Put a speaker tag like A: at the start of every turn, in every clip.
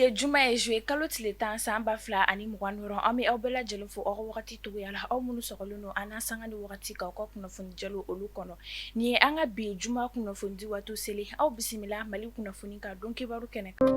A: Bi juma ye joué kalo tile 10 san 2020 an bɛ aw bɛɛ lajɛlen fo aw ka wagati togoya la aw minnu sɔgɔlen don an sanga ni wagati ka ka kunnafoni jalo olu kɔnɔ ni ye an ka bi juma kunnafoni di waati seli aw bisimila Mali kunnafoni ka don kibaru kɛnɛ kan.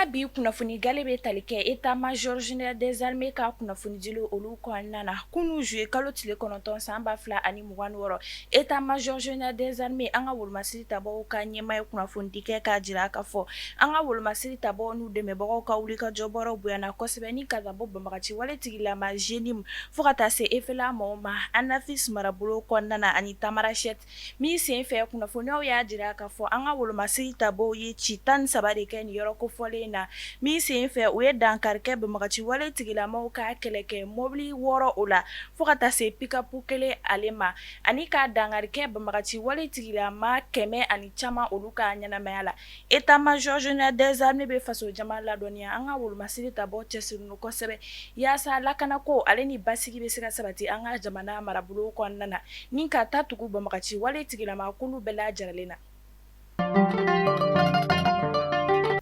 A: Bi kunnafoni gale bɛ tali kɛ état-major général des armées ka kunnafoni dilo olu kɔnɔna na kunu joué kalo tile 9 san 2026 état-major général des armées an ka wolomasiri tabaaw ka ɲɛmaa kunnafoni di kɛ k'a jira ka fɔ an ka wolomasiri tabaaw n'u dɛmɛbagaw ka wuli ka jɔbɔrɔw bonyana kosɛbɛ ni ka bɔ banbagaci wale tigilama GNIM fo ka taa se EFELA mɔgɔw ma ANAFIS marabolo kɔnɔna na ani Tamarachette min sen fɛ kunnafoniyaw y'a jira ka fɔ an ka wolomasiri tabaaw ye ci 13 de kɛ nin yɔrɔ kofɔlen na min sen fɛ u ye dankarikɛ banbagaci wale tigilamaw ka kɛlɛ kɛ mobili 6 o la fo ka taa se pick-up 1 ale ma ani ka dankarikɛ banbagaci wale tigilama 100 ani caman olu ka ɲɛnamaya la état-major général des armées bɛ faso jama ladɔnniya an ka wolomasiri tabaaw cɛsirilen don kosɛbɛ yaasa lakanako ale ni basigi bɛ se ka sabati an ka jamana marabolo kɔnɔna na ni ka taa tugu banbagaci wale tigilama kulu bɛɛ lajaralen na.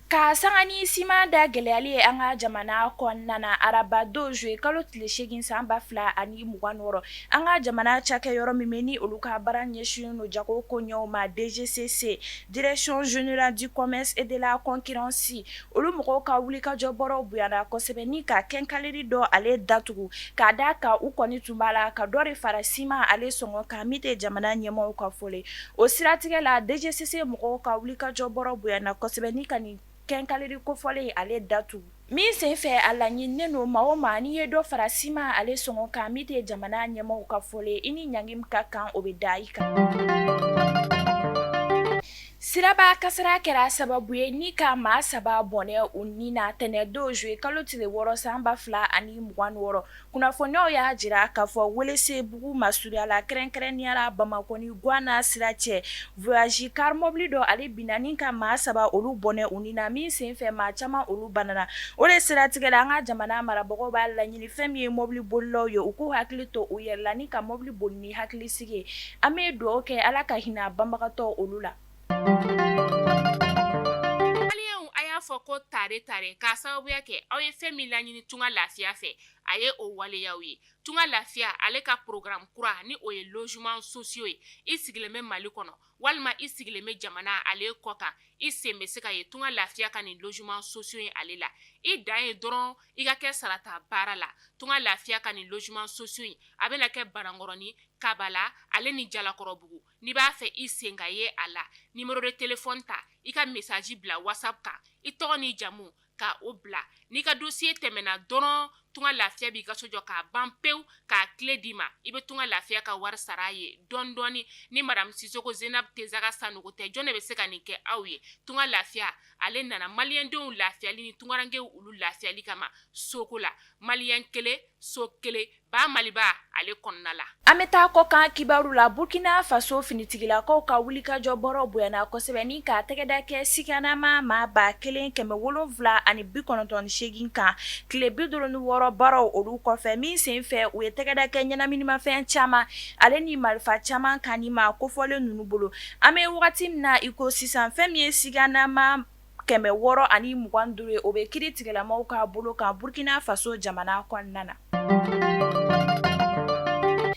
A: Ka sanga ni siman da gɛlɛyali ye an ka jamana kɔnɔna na araba don joué kalo tile 8 san 2026 an ka jamana cakɛyɔrɔ min bɛ ni olu ka baara ɲɛsinnen don jago koɲɛw ma DGCC direction générale du commerce et de la concurrence olu mɔgɔw ka wuli ka jɔbɔrɔw bonyana kosɛbɛ ni ka kɛnkaleri dɔ ale datugu k'a da ka u kɔni tun b'a la ka dɔ de fara siman ale sɔngɔ kan min tɛ jamana ɲɛmaaw ka fɔlen o siratigɛ la DGCC mɔgɔw ka wuli ka jɔbɔrɔw bonyana kosɛbɛ ni ka nin kɛnkaleri kofɔlen ale datugu min sen fɛ a laɲininen don maa o maa n'i ye dɔ fara siman ale sɔngɔ kan min tɛ jamana ɲɛmaaw ka fɔlen i ni ɲangi min ka kan o bɛ da i kan. Siraba kasara kɛra sababu ye ni ka maa 3 bɔnɛ u ni na tɛnɛ don joué kalo tile 6 san 2026 kunnafoniyaw y'a jira k'a fɔ Welesebugu masurunya la kɛrɛnkɛrɛnnenya la Bamakɔ ni Guana sira cɛ voyage car mobile dɔ ale binna ni ka maa 3 olu bɔnɛ u ni na min sen fɛ maa caman olu banana o de siratigɛ la an ka jamana marabagaw b'a laɲini fɛn min ye mobile bolilaw ye u k'u hakili to u yɛrɛ la ni ka mobile boli ni hakilisigi ye an bɛ dugawu kɛ Ala ka hinɛ banbagatɔ olu la.
B: A y'a fɔ ko tare k'a sababuya kɛ aw ye fɛn min laɲini tunga lafiya fɛ a ye o waleyaw ye tunga lafiya ale ka programme kura ni o ye logement sociaux ye i sigilen bɛ Mali kɔnɔ walima i sigilen bɛ jamana ale kɔ kan i sen bɛ se ka ye tunga lafiya ka nin logement sociaux ye ale la i dan ye dɔrɔn i ka kɛ sarata baara la tunga lafiya ka nin logement sociaux ye a bɛna kɛ Banankɔrɔni Kabala ale ni Jalakɔrɔbugu n'i b'a fɛ i sen ka ye a la numéro de téléphone ta i ka message bila WhatsApp kan i tɔgɔ ni jamu ka o bila n'i ka dossier tɛmɛna dɔrɔn tunga lafiya b'i ka so jɔ k'a ban pewu k'a clé d'i ma i bɛ tunga lafiya ka wari sara ye dɔɔni dɔɔni ni madame Sisoko Zenab Tesaga Sanogo tɛ jɔn de bɛ se ka nin kɛ aw ye tunga lafiya ale nana maliyɛndenw lafiyali ni tungarankew olu lafiyali kama soko la maliyɛn kelen so kelen ba Maliba ale kɔnɔna la.
A: An bɛ taa kɔ kan kibaru la Burkina Faso finitigilakaw ka wuli ka jɔ bɔrɔ bonyana kosɛbɛ ni ka tɛgɛda kɛ sikanama maa 1798 kan tile 56 baaraw olu kɔfɛ min sen fɛ u ye tɛgɛda kɛ ɲɛnaminimafɛn caman ale ni marifa caman kan ni ma kofɔlen ninnu bolo an bɛ wagati min na i ko sisan fɛn min ye sikanama 625 ye o bɛ kiiri tigilamaw ka bolo kan Burkina Faso jamana kɔnɔna na.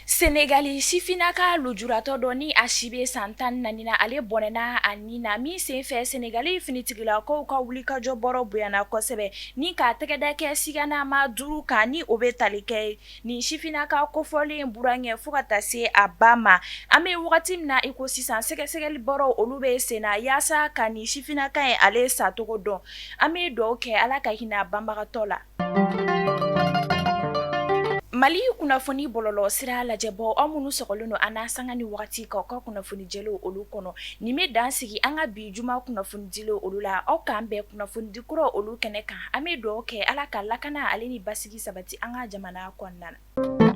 A: Senegali sifinaka lujuratɔ dɔ ni a si bɛ san 14 na ale bɔnɛna a ni na min sen fɛ Senegali finitigilakaw ka wuli ka jɔ bɔrɔ bonyana kosɛbɛ ni ka tɛgɛda kɛ sikanama 5 kan ni o bɛ tali kɛ ni sifinaka kofɔlen burankɛ fo ka taa se a ba ma an bɛ wagati min na i ko sisan sɛgɛsɛgɛli bɔrɔw olu bɛ sen na yaasa ka ni sifinaka ye ale satogo dɔn an bɛ dugawu kɛ Ala ka hinɛ banbagatɔ la. Mali kunnafoni bɔlɔlɔ sira lajɛbɔ aw minnu sɔgɔlen don an sanga ni wagati ka ka kunnafoni jɛlo olu kɔnɔ nin bɛ dan sigi an ka bi juma kunnafoni dilo olu la aw k'an bɛɛ kunnafoni dikɔrɔ olu kɛnɛ kan an bɛ dugawu kɛ Ala ka lakana ale ni basigi sabati an ka jamana kɔnɔna na.